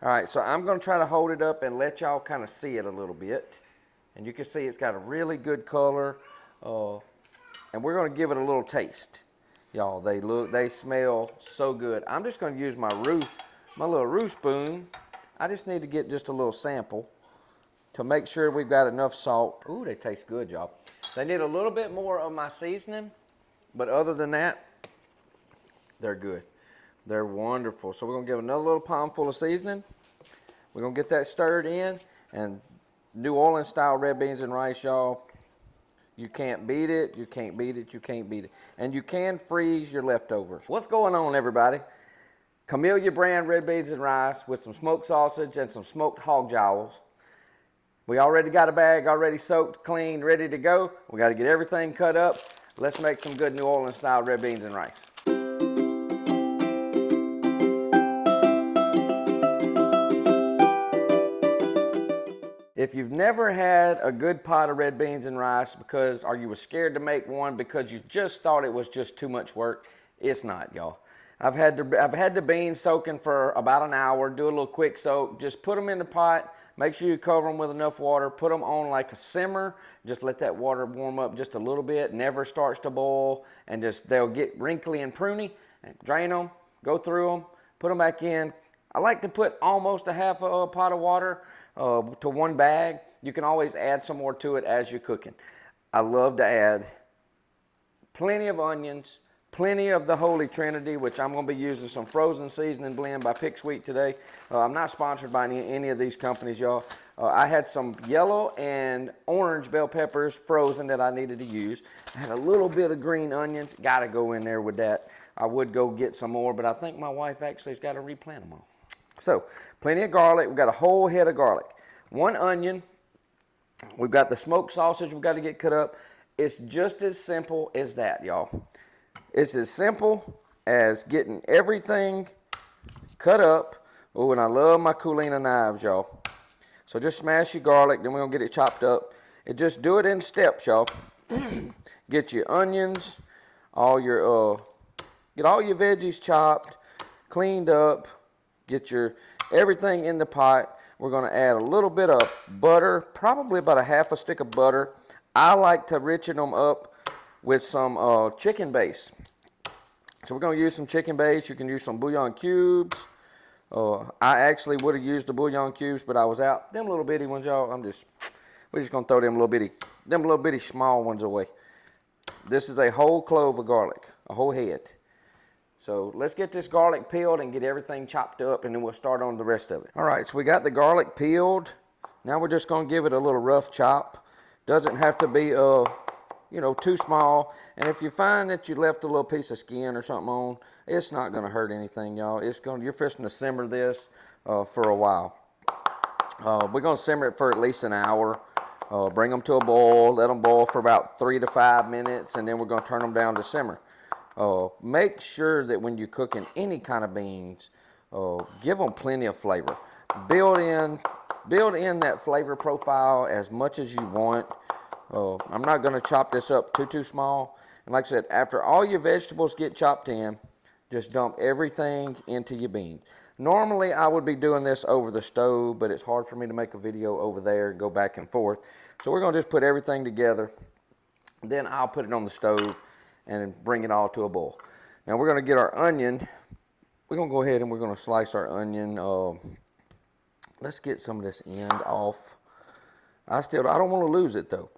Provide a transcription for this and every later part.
All right, so I'm gonna try to hold it up and let y'all kind of see it a little bit. And you can see it's got a really good color. And we're gonna give it a little taste. Y'all, they smell so good. I'm just gonna use my little roux spoon. I just need to get just a little sample to make sure we've got enough salt. Ooh, they taste good, y'all. They need a little bit more of my seasoning, but other than that, they're good. They're wonderful. So we're gonna give another little palmful of seasoning. We're gonna get that stirred in, and New Orleans style red beans and rice, y'all. You can't beat it, you can't beat it, you can't beat it. And you can freeze your leftovers. What's going on, everybody? Camellia brand red beans and rice with some smoked sausage and some smoked hog jowls. We already got a bag already soaked, clean, ready to go. We got to get everything cut up. Let's make some good New Orleans style red beans and rice. If you've never had a good pot of red beans and rice or you were scared to make one because you just thought it was just too much work, it's not, y'all. I've had the beans soaking for about an hour. Do a little quick soak. Just put them in the pot. Make sure you cover them with enough water. Put them on like a simmer. Just let that water warm up just a little bit. Never starts to boil, and they'll get wrinkly and pruny. Drain them. Go through them. Put them back in. I like to put almost a half a pot of water to one bag. You can always add some more to it as you're cooking. I love to add plenty of onions, plenty of the Holy Trinity, which I'm going to be using some frozen seasoning blend by Pick Sweet today. I'm not sponsored by any of these companies, y'all. I had some yellow and orange bell peppers frozen that I needed to use. I had a little bit of green onions. Got to go in there with that. I would go get some more, but I think my wife actually has got to replant them all. So, plenty of garlic. We've got a whole head of garlic. 1 onion. We've got the smoked sausage we've got to get cut up. It's just as simple as that, y'all. It's as simple as getting everything cut up. Oh, and I love my Culina knives, y'all. So just smash your garlic, then we're going to get it chopped up. And just do it in steps, y'all. Get your onions, get all your veggies chopped, cleaned up. Get everything in the pot. We're going to add a little bit of butter, probably about a half a stick of butter. I like to richen them up with some chicken base. So we're going to use some chicken base. You can use some bouillon cubes. I actually would have used the bouillon cubes, but I was out. Them little bitty ones, y'all, we're just going to throw them little bitty small ones away. This is a whole clove of garlic, a whole head. So let's get this garlic peeled and get everything chopped up, and then we'll start on the rest of it. All right, so we got the garlic peeled. Now we're just going to give it a little rough chop. Doesn't have to be, too small. And if you find that you left a little piece of skin or something on, it's not going to hurt anything, y'all. You're fixing to simmer this for a while. We're going to simmer it for at least an hour. Bring them to a boil. Let them boil for about 3 to 5 minutes, and then we're going to turn them down to simmer. Make sure that when you're cooking any kind of beans, give them plenty of flavor. Build in that flavor profile as much as you want. I'm not going to chop this up too small. And like I said, after all your vegetables get chopped in, just dump everything into your beans. Normally, I would be doing this over the stove, but it's hard for me to make a video over there and go back and forth. So we're going to just put everything together. Then I'll put it on the stove and bring it all to a boil. Now we're going to get our onion. We're going to go ahead and we're going to slice our onion. Let's get some of this end off. I don't want to lose it though.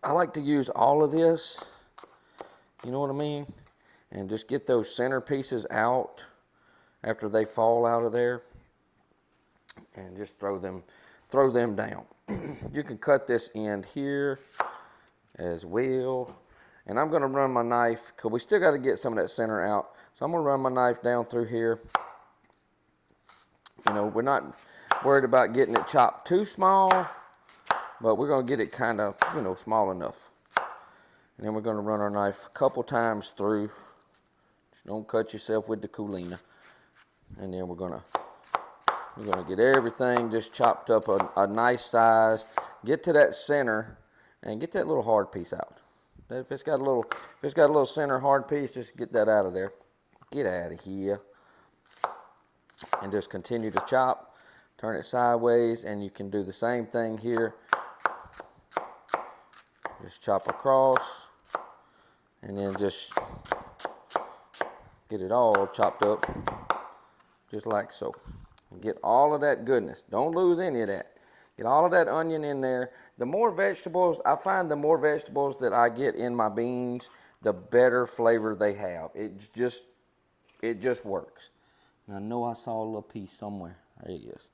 I like to use all of this, you know what I mean? And just get those center pieces out after they fall out of there. And just throw them down. You can cut this end here as well. And I'm going to run my knife, because we still got to get some of that center out. So I'm going to run my knife down through here. We're not worried about getting it chopped too small, but we're going to get it kind of, small enough. And then we're going to run our knife a couple times through. Just don't cut yourself with the Culina. And then we're going to get everything just chopped up a nice size. Get to that center and get that little hard piece out. If it's got a little center hard piece, just get that out of there. Get out of here. and just continue to chop. Turn it sideways, and you can do the same thing here. Just chop across, and then just get it all chopped up, just like so. Get all of that goodness. Don't lose any of that. Get all of that onion in there. The more vegetables, I find the more vegetables that I get in my beans, the better flavor they have. It just works. And I know I saw a little piece somewhere. There it is.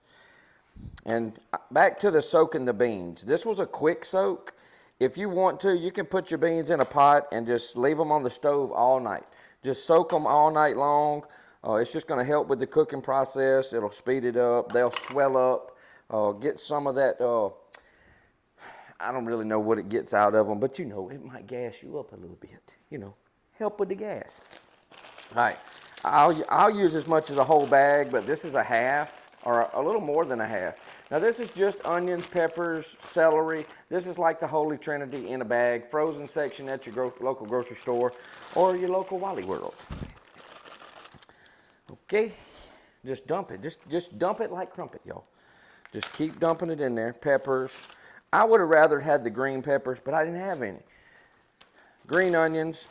And back to the soaking the beans. This was a quick soak. If you want to, you can put your beans in a pot and just leave them on the stove all night. Just soak them all night long. It's just going to help with the cooking process. It'll speed it up. They'll swell up. Get some of that, I don't really know what it gets out of them, but you know, it might gas you up a little bit. You know, help with the gas. All right, I'll use as much as a whole bag, but this is a half, or a little more than a half. Now this is just onions, peppers, celery. This is like the Holy Trinity in a bag, frozen section at your local grocery store or your local Wally World. Okay, just dump it. Just dump it like crumpet, y'all. Just keep dumping it in there. Peppers. I would have rather had the green peppers, but I didn't have any. Green onions.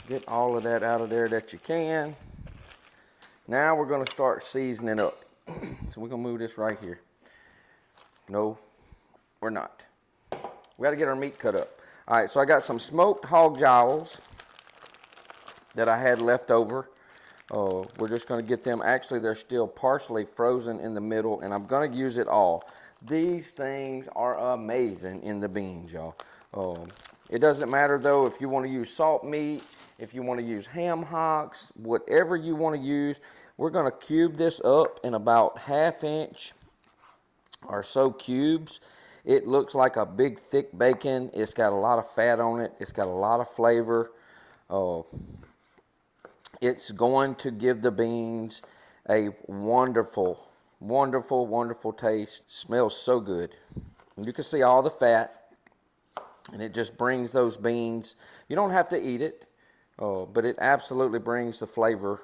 Get all of that out of there that you can. Now we're going to start seasoning up. So we're going to move this right here. No, we're not. We got to get our meat cut up. All right, so I got some smoked hog jowls that I had left over. We're just going to get them. Actually, they're still partially frozen in the middle, and I'm going to use it all. These things are amazing in the beans, y'all. It doesn't matter, though, if you want to use salt meat, if you want to use ham hocks, whatever you want to use. We're going to cube this up in about 1/2 inch or so cubes. It looks like a big, thick bacon. It's got a lot of fat on it. It's got a lot of flavor. It's going to give the beans a wonderful, wonderful, wonderful taste. Smells so good. And you can see all the fat, and it just brings those beans. You don't have to eat it, but it absolutely brings the flavor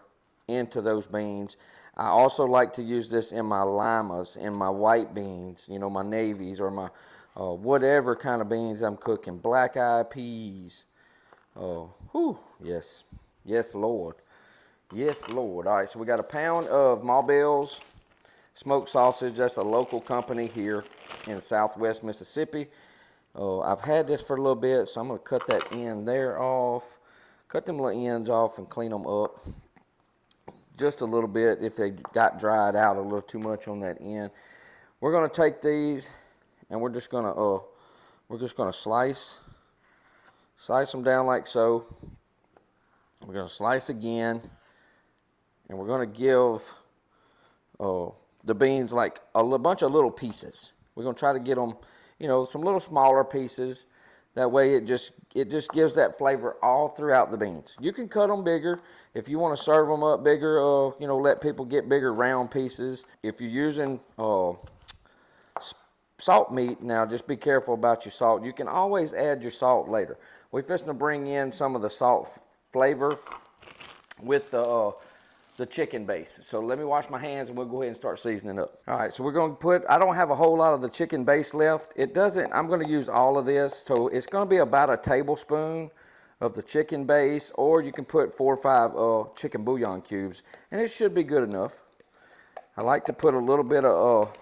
into those beans. I also like to use this in my limas, in my white beans, you know, my navies, or my whatever kind of beans I'm cooking. Black-eyed peas. Yes. Yes, Lord. Yes, Lord. All right, so we got a pound of Ma Bell's smoked sausage. That's a local company here in Southwest Mississippi. I've had this for a little bit, so I'm going to cut that end there off. Cut them little ends off and clean them up just a little bit if they got dried out a little too much on that end. We're going to take these and we're just going to slice them down like so. We're going to slice again, and we're going to give the beans like a bunch of little pieces. We're going to try to get them, you know, some little smaller pieces. That way it just gives that flavor all throughout the beans. You can cut them bigger if you want to serve them up bigger, you know, let people get bigger round pieces. If you're using salt meat, now just be careful about your salt. You can always add your salt later. We're fixing to bring in some of the salt flavor with the chicken base. So let me wash my hands and we'll go ahead and start seasoning up. All right, so we're going to put, I don't have a whole lot of the chicken base left. I'm going to use all of this. So it's going to be about a tablespoon of the chicken base, or you can put 4 or 5 chicken bouillon cubes, and it should be good enough. I like to put a little bit of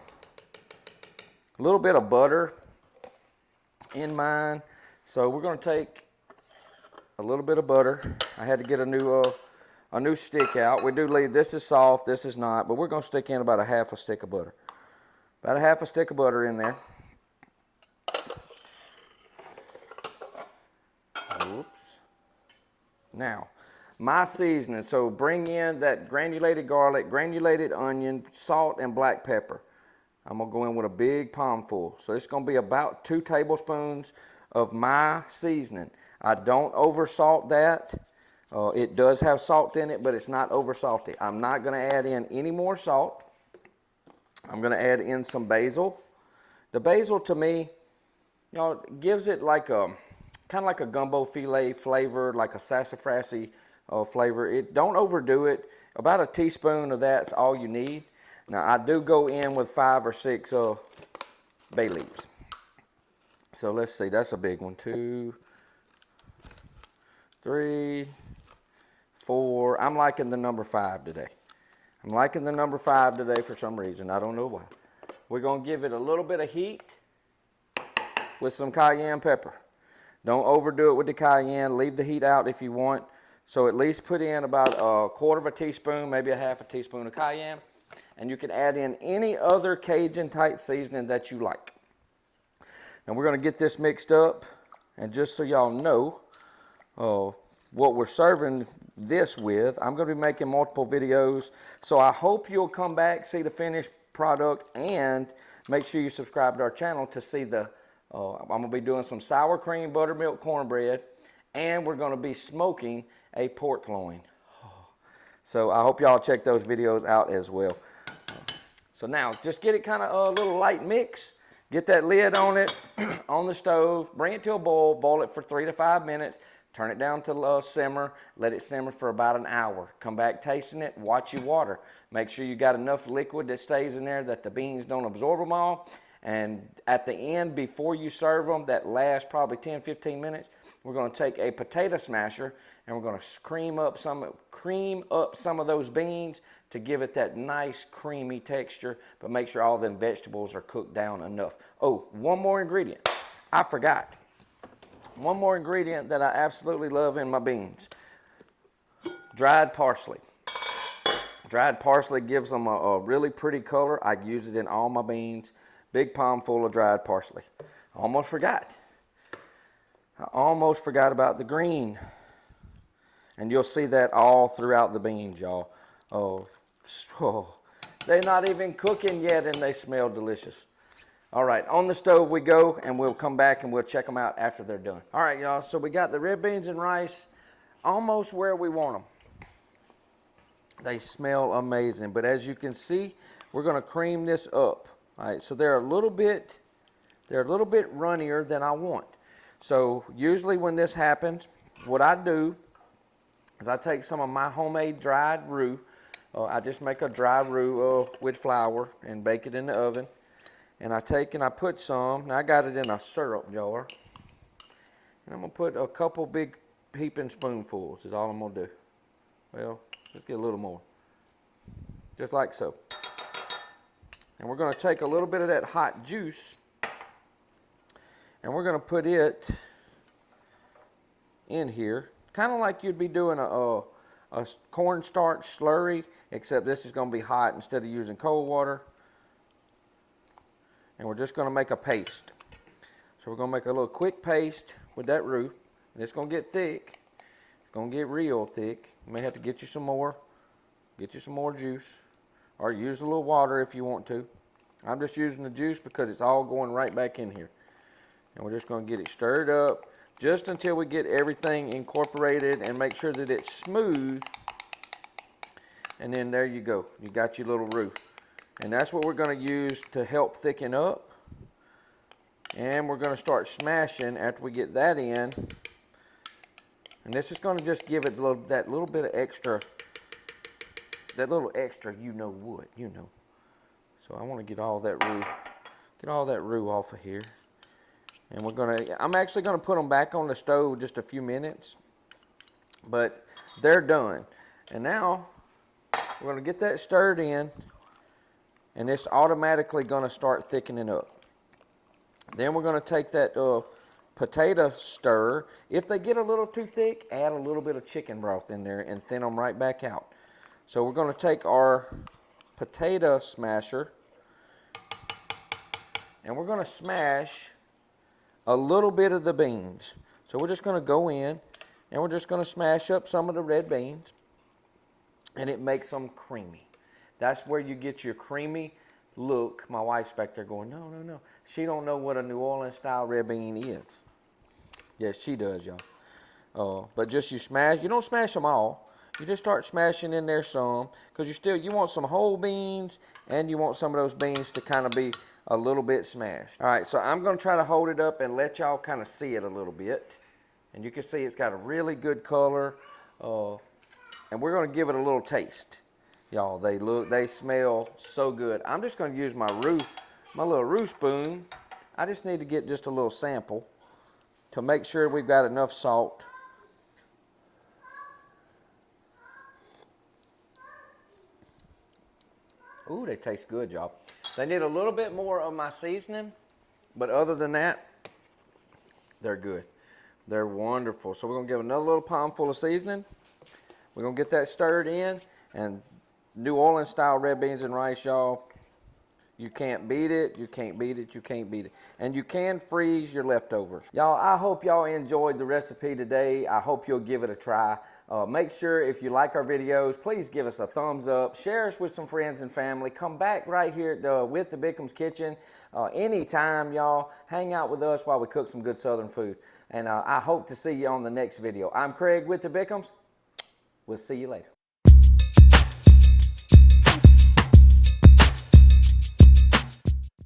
butter in mine. So we're going to take a little bit of butter. I had to get a new stick out. We do leave, this is soft, this is not, but we're going to stick in about a 1/2 stick of butter. About a 1/2 stick of butter in there. Oops. Now, my seasoning. So bring in that granulated garlic, granulated onion, salt, and black pepper. I'm going to go in with a big palmful. So it's going to be about 2 tablespoons of my seasoning. I don't over salt that. It does have salt in it, but it's not over salty. I'm not going to add in any more salt. I'm going to add in some basil. The basil, to me, you know, gives it like a kind of like a gumbo filet flavor, like a sassafrasy flavor. Don't overdo it. About a teaspoon of that's all you need. Now I do go in with 5 or 6 bay leaves. So let's see, that's a big one. 2, 3, 4. I'm liking the number 5 today. I'm liking the number 5 today for some reason. I don't know why. We're going to give it a little bit of heat with some cayenne pepper. Don't overdo it with the cayenne. Leave the heat out if you want. So at least put in about a 1/4 teaspoon, maybe a 1/2 teaspoon of cayenne. And you can add in any other Cajun type seasoning that you like. And we're going to get this mixed up. And just so y'all know what we're serving this with, I'm going to be making multiple videos. So I hope you'll come back, see the finished product, and make sure you subscribe to our channel to see the, I'm going to be doing some sour cream buttermilk cornbread, and we're going to be smoking a pork loin. So I hope y'all check those videos out as well. So now just get it kind of a little light mix. Get that lid on it, on the stove, bring it to a boil it for 3 to 5 minutes, turn it down to simmer, let it simmer for about an hour. Come back tasting it, watch your water. Make sure you got enough liquid that stays in there that the beans don't absorb them all. And at the end, before you serve them, that last probably 10-15 minutes, we're going to take a potato smasher and we're going to cream up some of those beans to give it that nice creamy texture, but make sure all them vegetables are cooked down enough. Oh, one more ingredient. I forgot. One more ingredient that I absolutely love in my beans. Dried parsley. Dried parsley gives them a really pretty color. I use it in all my beans. Big palm full of dried parsley. Almost forgot. I almost forgot about the green. And you'll see that all throughout the beans, y'all. Oh, they're not even cooking yet and they smell delicious. All right, on the stove we go, and we'll come back and we'll check them out after they're done. All right, y'all, so we got the red beans and rice almost where we want them. They smell amazing, but as you can see, we're gonna cream this up. All right, so they're a little bit runnier than I want. So usually when this happens, what I do is I take some of my homemade dried roux. I just make a dry roux with flour and bake it in the oven. And I take and I put some, now I got it in a syrup jar. And I'm gonna put a couple big heaping spoonfuls is all I'm gonna do. Well, let's get a little more. Just like so. And we're gonna take a little bit of that hot juice and we're gonna put it in here. Kind of like you'd be doing a cornstarch slurry, except this is gonna be hot instead of using cold water. And we're just going to make a paste. So we're going to make a little quick paste with that roux. And it's going to get thick. It's going to get real thick. You may have to get you some more. Get you some more juice. Or use a little water if you want to. I'm just using the juice because it's all going right back in here. And we're just going to get it stirred up just until we get everything incorporated and make sure that it's smooth. And then there you go. You got your little roux. And that's what we're going to use to help thicken up. And we're going to start smashing after we get that in. And this is going to just give it that little bit of extra, you know what, you know. So I want to get all that roux off of here. And I'm actually going to put them back on the stove just a few minutes. But they're done. And now we're going to get that stirred in. And it's automatically going to start thickening up. Then we're going to take that potato stir. If they get a little too thick, add a little bit of chicken broth in there and thin them right back out. So we're going to take our potato smasher and we're going to smash a little bit of the beans. So we're just going to go in and we're just going to smash up some of the red beans, and it makes them creamy. That's where you get your creamy look. My wife's back there going, no, no, no. She don't know what a New Orleans style red bean is. Yes, she does, y'all. But just you don't smash them all. You just start smashing in there some, because you want some whole beans, and you want some of those beans to kind of be a little bit smashed. All right, so I'm going to try to hold it up and let y'all kind of see it a little bit. And you can see it's got a really good color. and we're gonna give it a little taste. Y'all, they smell so good. I'm just gonna use my little roux spoon. I just need to get just a little sample to make sure we've got enough salt. Ooh, they taste good, y'all. They need a little bit more of my seasoning, but other than that, they're good. They're wonderful. So we're gonna give another little palmful of seasoning. We're gonna get that stirred in, and New Orleans style red beans and rice, y'all. You can't beat it, you can't beat it, you can't beat it. And you can freeze your leftovers. Y'all, I hope y'all enjoyed the recipe today. I hope you'll give it a try. Make sure if you like our videos, please give us a thumbs up. Share us with some friends and family. Come back right here with the Bickhams Kitchen anytime, y'all. Hang out with us while we cook some good Southern food. And I hope to see you on the next video. I'm Craig with the Bickhams. We'll see you later.